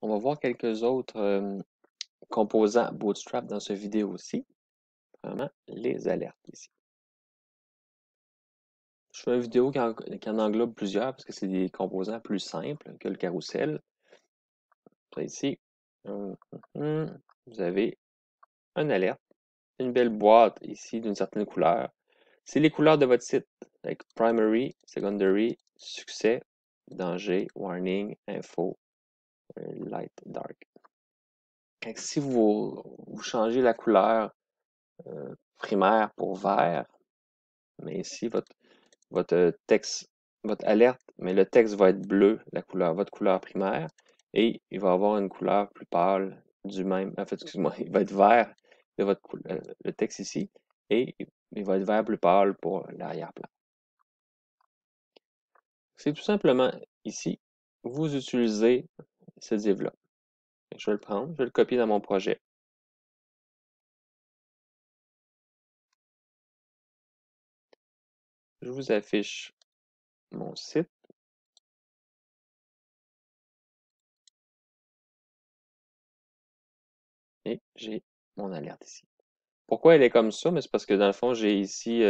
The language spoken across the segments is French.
on va voir quelques autres composants Bootstrap dans cette vidéo aussi. Vraiment, les alertes ici. Je fais une vidéo qui en englobe plusieurs parce que c'est des composants plus simples que le carrousel. Ça ici, vous avez une alerte, une belle boîte ici d'une certaine couleur. C'est les couleurs de votre site, avec primary, secondary, succès, danger, warning, info, light, dark. Et si vous changez la couleur primaire pour vert, mais ici votre texte, votre alerte, mais le texte va être bleu, votre couleur primaire, et il va avoir une couleur plus pâle du même. En fait, excuse-moi, il va être vert de le texte ici, et il va être vert plus pâle pour l'arrière-plan. C'est tout simplement ici, vous utilisez ce div-là. Je vais le prendre, je vais le copier dans mon projet. Je vous affiche mon site. Et j'ai mon alerte ici. Pourquoi elle est comme ça? Mais c'est parce que dans le fond, j'ai ici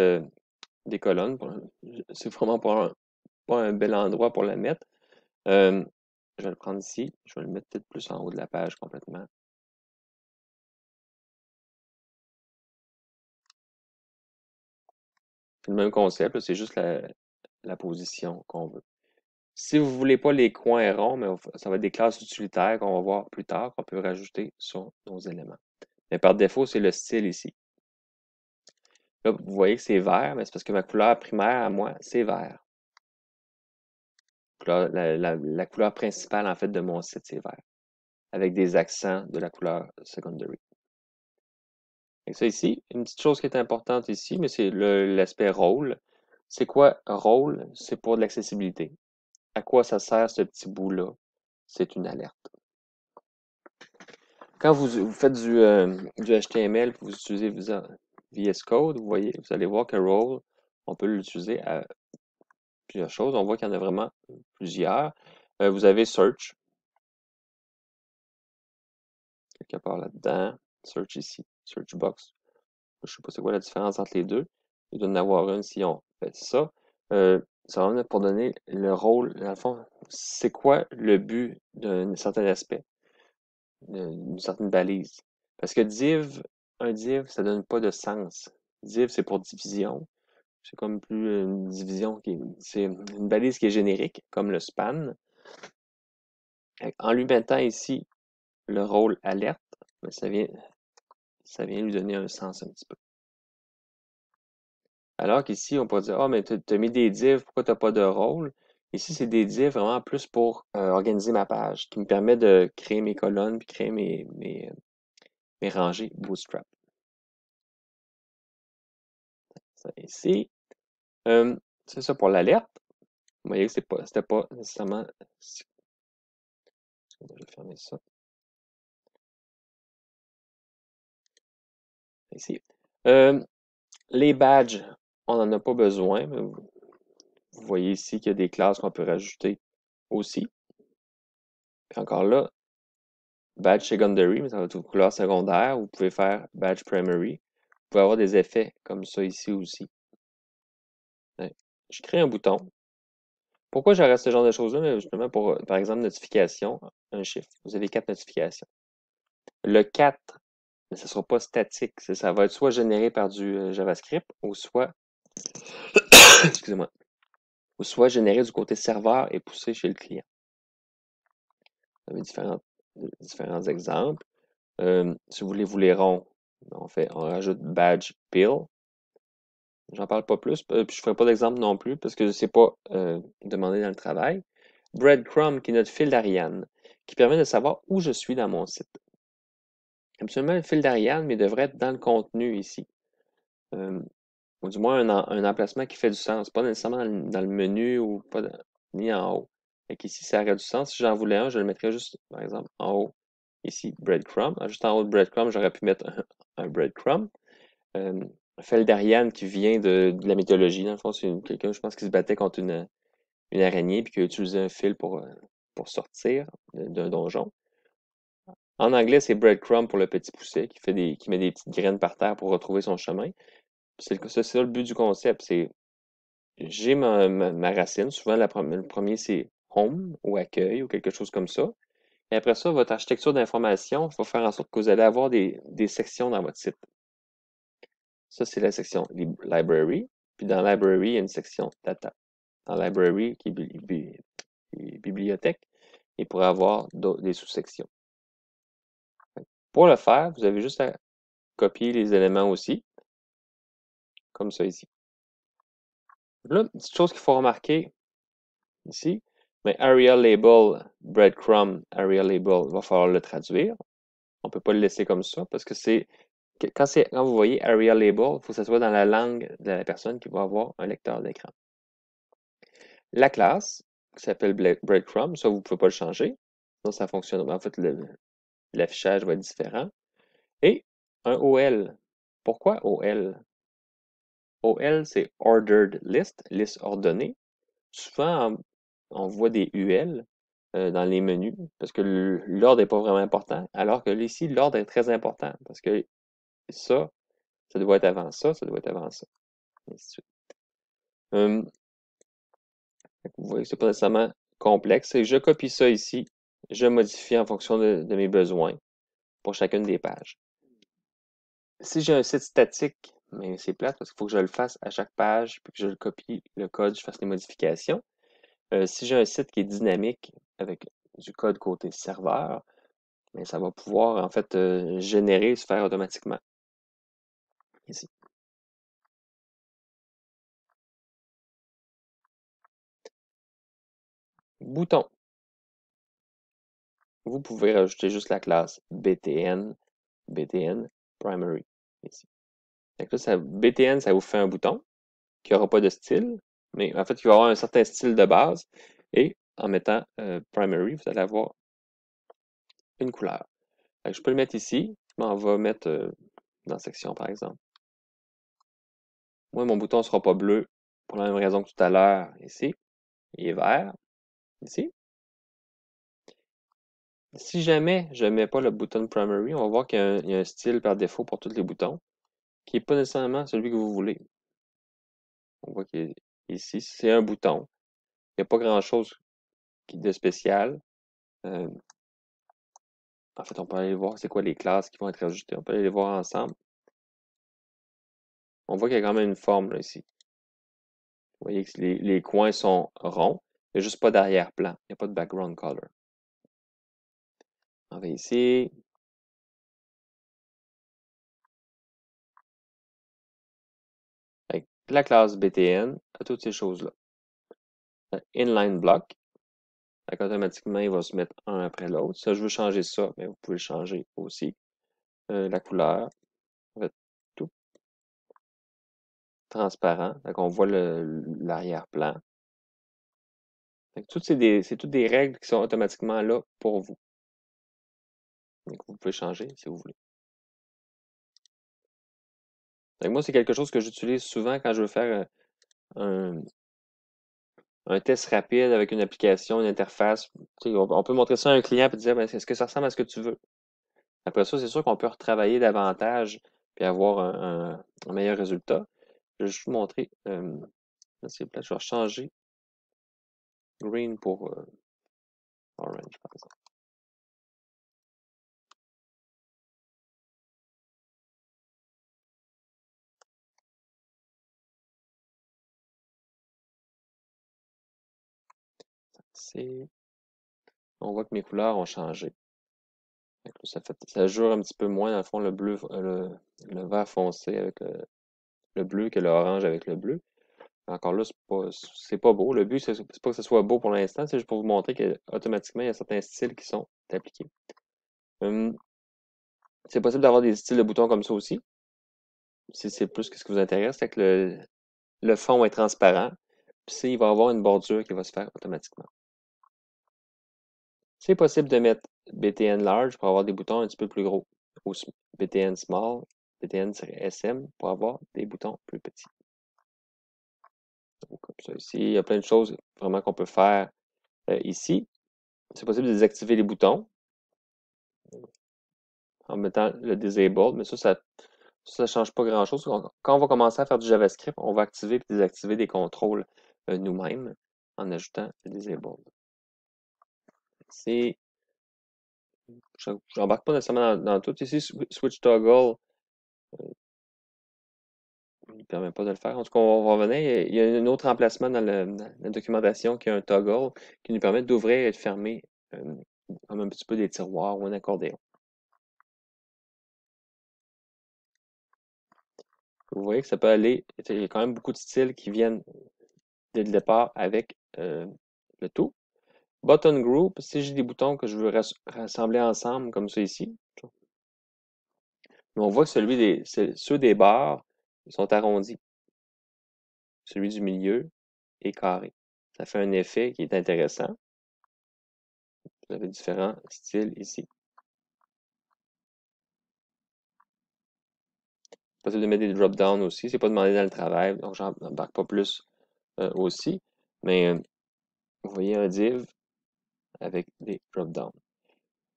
des colonnes. C'est vraiment pas un bel endroit pour la mettre. Je vais le prendre ici. Je vais le mettre peut-être plus en haut de la page complètement. C'est le même concept, c'est juste la position qu'on veut. Si vous ne voulez pas les coins ronds, mais ça va être des classes utilitaires qu'on va voir plus tard, qu'on peut rajouter sur nos éléments. Mais par défaut, c'est le style ici. Là, vous voyez que c'est vert, mais c'est parce que ma couleur primaire à moi, c'est vert. La couleur principale, en fait, de mon site, c'est vert, avec des accents de la couleur secondary. Et ça ici, une petite chose qui est importante ici, mais c'est l'aspect rôle. C'est quoi rôle? C'est pour de l'accessibilité. À quoi ça sert ce petit bout-là? C'est une alerte. Quand vous faites du HTML, vous utilisez VS Code, vous allez voir que role, on peut l'utiliser à plusieurs choses. On voit qu'il y en a vraiment plusieurs. Vous avez search, quelque part là-dedans. Search ici, search box. Je ne sais pas c'est quoi la différence entre les deux. Il doit y en avoir une si on fait ça. Ça va pour donner le rôle, dans le fond, c'est quoi le but d'un certain aspect, d'une certaine balise. Parce que un div, ça donne pas de sens. Div, c'est pour division. C'est comme plus une division c'est une balise qui est générique, comme le span. En lui mettant ici le rôle alerte, ça vient lui donner un sens un petit peu. Alors qu'ici, on peut dire, ah, mais tu as mis des divs, pourquoi tu n'as pas de rôle? Ici, c'est des divs vraiment plus pour organiser ma page, qui me permet de créer mes colonnes, puis créer mes rangées Bootstrap. Ça ici. C'est ça pour l'alerte. Vous voyez que c'était pas nécessairement. Je vais fermer ça. Ici. Les badges, on n'en a pas besoin. Mais vous voyez ici qu'il y a des classes qu'on peut rajouter aussi. Puis encore là, badge secondary, mais ça va être aux couleurs secondaires. Vous pouvez faire badge primary. Vous pouvez avoir des effets comme ça ici aussi. Ouais. Je crée un bouton. Pourquoi j'arrête ce genre de choses-là? Mais justement pour, par exemple, notification, un chiffre. Vous avez 4 notifications. Le 4, mais ce ne sera pas statique. Ça va être soit généré par du JavaScript ou soit, excusez-moi, ou soit généré du côté serveur et poussé chez le client. Vous avez différents exemples. Si vous voulez vous les ronds, on rajoute badge pill. J'en parle pas plus, puis je ferai pas d'exemple non plus parce que c'est pas demandé dans le travail. Breadcrumb, qui est notre fil d'Ariane, qui permet de savoir où je suis dans mon site. Absolument, le fil d'Ariane, mais devrait être dans le contenu ici. Ou du moins un emplacement qui fait du sens, pas nécessairement dans le menu ou pas ni en haut. Fait qu'ici, ça aurait du sens. Si j'en voulais un, je le mettrais juste, par exemple, en haut, ici, breadcrumb. Juste en haut de breadcrumb, j'aurais pu mettre un breadcrumb. Fil d'Ariane qui vient de la mythologie. Dans le fond, c'est quelqu'un, je pense, qui se battait contre une araignée puis qui a utilisé un fil pour sortir d'un donjon. En anglais, c'est breadcrumb pour le petit pousset qui met des petites graines par terre pour retrouver son chemin. C'est ça le but du concept, c'est j'ai ma racine. Souvent, le premier, c'est home ou accueil ou quelque chose comme ça. Et après ça, votre architecture d'information va faire en sorte que vous allez avoir des sections dans votre site. Ça, c'est la section library. Puis dans library, il y a une section data. Dans library, qui est bibliothèque, il pourrait avoir des sous-sections. Pour le faire, vous avez juste à copier les éléments aussi, comme ça ici. Là, une petite chose qu'il faut remarquer ici, mais area label, breadcrumb, area label, il va falloir le traduire. On ne peut pas le laisser comme ça parce que quand vous voyez area label, il faut que ce soit dans la langue de la personne qui va avoir un lecteur d'écran. La classe, qui s'appelle breadcrumb, ça, vous ne pouvez pas le changer. Sinon, ça fonctionne. En fait, l'affichage va être différent. Et un OL. Pourquoi OL? OL, c'est Ordered List, liste ordonnée. Souvent, on voit des UL dans les menus parce que l'ordre n'est pas vraiment important, alors que ici, l'ordre est très important parce que ça doit être avant ça, ça doit être avant ça. Et ainsi de suite. Vous voyez que c'est pas nécessairement complexe. Je copie ça ici, je modifie en fonction de mes besoins pour chacune des pages. Si j'ai un site statique, mais c'est plate parce qu'il faut que je le fasse à chaque page, puis que je le copie le code, je fasse les modifications. Si j'ai un site qui est dynamique avec du code côté serveur, mais ça va pouvoir en fait générer, se faire automatiquement. Ici. Bouton. Vous pouvez rajouter juste la classe BTN Primary. Ici. Donc là, BTN, ça vous fait un bouton qui n'aura pas de style, mais en fait, qui va avoir un certain style de base. Et en mettant Primary, vous allez avoir une couleur. Donc, je peux le mettre ici, mais on va mettre dans la section, par exemple. Moi, mon bouton ne sera pas bleu pour la même raison que tout à l'heure. Ici, il est vert. Ici. Si jamais je ne mets pas le bouton Primary, on va voir qu'il y a un style par défaut pour tous les boutons, qui n'est pas nécessairement celui que vous voulez. On voit qu'ici, c'est un bouton. Il n'y a pas grand-chose de spécial. En fait, on peut aller voir c'est quoi les classes qui vont être ajoutées. On peut aller les voir ensemble. On voit qu'il y a quand même une forme là, ici. Vous voyez que les coins sont ronds. Il n'y a juste pas d'arrière-plan. Il n'y a pas de background color. On va ici. Avec la classe BTN à toutes ces choses-là. Inline block. Automatiquement, il va se mettre un après l'autre. Ça, je veux changer ça, mais vous pouvez le changer aussi. La couleur. En fait, tout transparent. Donc, on voit l'arrière-plan. C'est toutes des règles qui sont automatiquement là pour vous. Donc, vous pouvez changer si vous voulez. Donc, moi, c'est quelque chose que j'utilise souvent quand je veux faire un test rapide avec une application, une interface. On peut montrer ça à un client et dire, ben, est-ce que ça ressemble à ce que tu veux? Après ça, c'est sûr qu'on peut retravailler davantage et avoir un meilleur résultat. Je vais juste vous montrer. Là, c'est plate, je vais changer green pour orange, par exemple. On voit que mes couleurs ont changé. Donc là, ça joue un petit peu moins, dans le fond, le bleu, le vert foncé avec le bleu que l'orange avec le bleu. Encore là, c'est pas beau. Le but, c'est pas que ce soit beau pour l'instant, c'est juste pour vous montrer qu'automatiquement, il y a certains styles qui sont appliqués. C'est possible d'avoir des styles de boutons comme ça aussi. Si c'est plus ce qui vous intéresse, c'est que le fond est transparent. Puis il va y avoir une bordure qui va se faire automatiquement. C'est possible de mettre BTN large pour avoir des boutons un petit peu plus gros. Ou BTN small, BTN-SM pour avoir des boutons plus petits. Donc, comme ça ici, il y a plein de choses vraiment qu'on peut faire ici. C'est possible de désactiver les boutons. en mettant le disable, mais ça change pas grand-chose. Quand on va commencer à faire du JavaScript, on va activer et désactiver des contrôles nous-mêmes en ajoutant le disable. C'est, j'embarque pas nécessairement dans tout. Ici, switch toggle, il ne permet pas de le faire. En tout cas, on va revenir. Il y a un autre emplacement dans la documentation qui est un toggle qui nous permet d'ouvrir et de fermer comme un petit peu des tiroirs ou un accordéon. Vous voyez que ça peut aller, il y a quand même beaucoup de styles qui viennent dès le départ avec le tout. Button group, si j'ai des boutons que je veux rassembler ensemble, comme ça ici, on voit que ceux des barres ils sont arrondis. Celui du milieu est carré. Ça fait un effet qui est intéressant. Vous avez différents styles ici. Possible de mettre des drop-downs aussi. C'est pas demandé dans le travail, donc j'en embarque pas plus aussi. Mais vous voyez un div avec des drop-downs.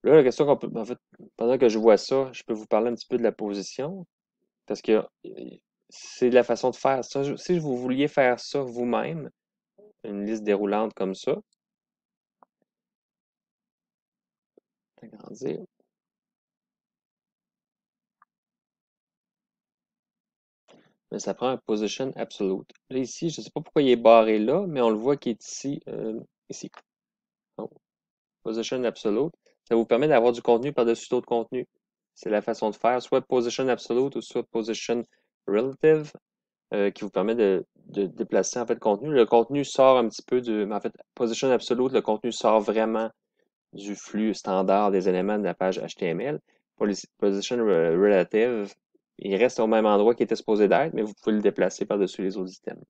Là, la question qu'on peut, en fait, pendant que je vois ça, je peux vous parler un petit peu de la position. Parce que c'est la façon de faire ça. Si vous vouliez faire ça vous-même, une liste déroulante comme ça, agrandir. Mais ça prend un position absolute. Là, ici, je ne sais pas pourquoi il est barré là, mais on le voit qu'il est ici. Ici. Donc, position absolute. Ça vous permet d'avoir du contenu par-dessus d'autres contenus. C'est la façon de faire, soit position absolute ou soit position relative, qui vous permet de déplacer en fait le contenu. Le contenu sort un petit peu du. Mais en fait, position absolute, le contenu sort vraiment du flux standard des éléments de la page HTML. Pour les position relative, il reste au même endroit qu'il était supposé d'être, mais vous pouvez le déplacer par-dessus les autres items.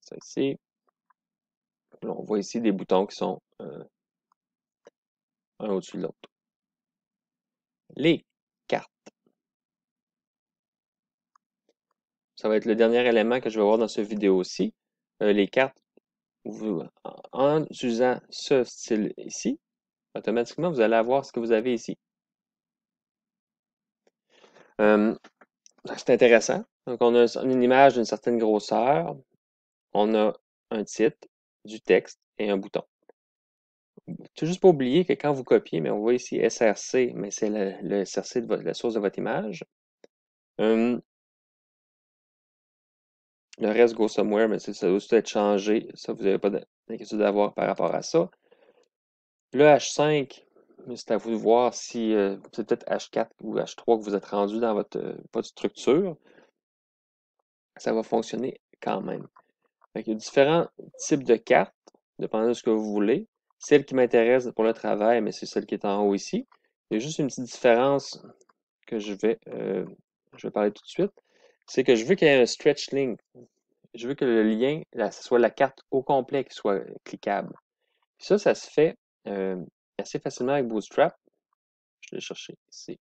Ça ici. Là, on voit ici des boutons qui sont un au-dessus de l'autre. Les cartes. Ça va être le dernier élément que je vais voir dans cette vidéo-ci. Les cartes, en utilisant ce style ici, automatiquement, vous allez avoir ce que vous avez ici. C'est intéressant. Donc, on a une image d'une certaine grosseur. On a un titre, du texte et un bouton. Il ne faut juste pas oublier que quand vous copiez, mais on voit ici SRC, mais c'est le SRC de la source de votre image. Le reste go somewhere, mais ça doit tout être changé. Ça, vous n'avez pas d'inquiétude à avoir par rapport à ça. Le H5, c'est à vous de voir si c'est peut-être H4 ou H3 que vous êtes rendu dans votre structure. Ça va fonctionner quand même. Il y a différents types de cartes, dépendant de ce que vous voulez. Celle qui m'intéresse pour le travail, mais c'est celle qui est en haut ici. Il y a juste une petite différence que je vais parler tout de suite. C'est que je veux qu'il y ait un stretch link. Je veux que le lien, ce soit la carte au complet qui soit cliquable. Ça se fait assez facilement avec Bootstrap. Je vais chercher ici.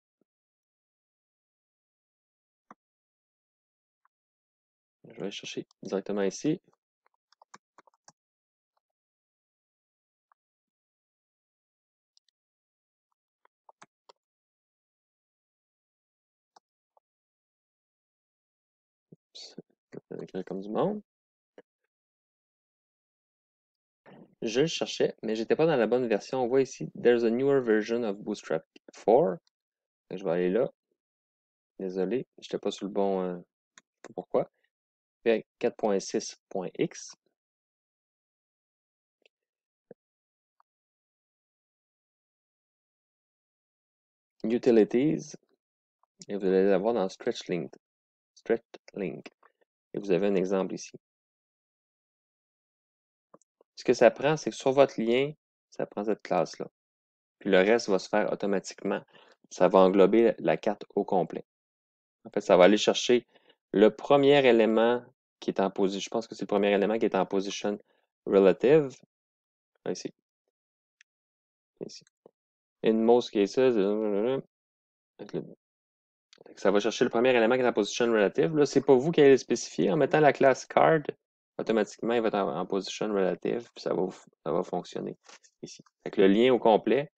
Je vais aller chercher directement ici. Je vais écrire comme du monde. Je le cherchais, mais j'étais pas dans la bonne version. On voit ici, there's a newer version of Bootstrap 4. Je vais aller là. Désolé, je n'étais pas sur le bon. Je sais pas pourquoi. 4.6.x. Utilities. Et vous allez l'avoir dans Stretch Link. Stretch Link. Et vous avez un exemple ici. Ce que ça prend, c'est que sur votre lien, ça prend cette classe-là. Puis le reste va se faire automatiquement. Ça va englober la carte au complet. En fait, ça va aller chercher le premier élément qui est en position. Je pense que c'est le premier élément qui est en position relative. Ici. Ici. In most cases, ça va chercher le premier élément qui est en position relative. Là, c'est pas vous qui allez le spécifier. En mettant la classe card, automatiquement, il va être en position relative, puis ça va fonctionner ici. Avec le lien au complet,